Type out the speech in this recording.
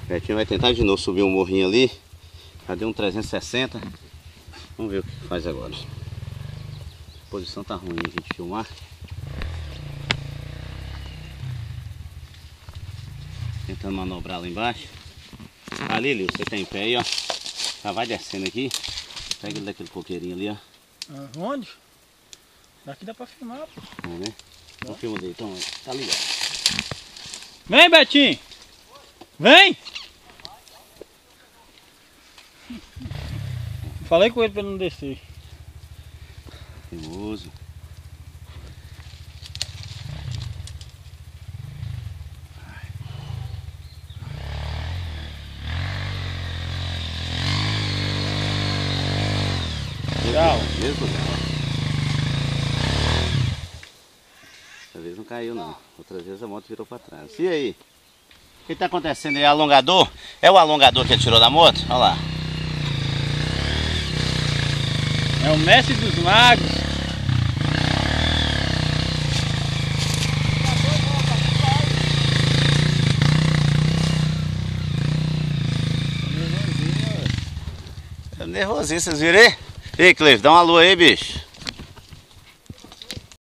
Betinho vai tentar de novo subir um morrinho ali. Já deu um 360. Vamos ver o que faz agora. A posição tá ruim a gente filmar. Tentando manobrar lá embaixo. Ali, Lil, você tá em pé aí, ó. Já vai descendo aqui. Pega ele daquele coqueirinho ali, ó. Onde? Daqui dá pra filmar, pô. É, né? Então filma dele, então, tá ligado. Vem, Betinho! Vem! Falei com ele pra ele não descer. Teimoso. Tchau. Mesmo dela. Dessa vez não caiu não. Outra vez a moto virou pra trás. E aí? O que está acontecendo aí? É alongador? É o alongador que ele tirou da moto? Olha lá. É o mestre dos magos. É nervosinho, vocês viram aí? Ei, Cleif, dá uma alô aí, bicho.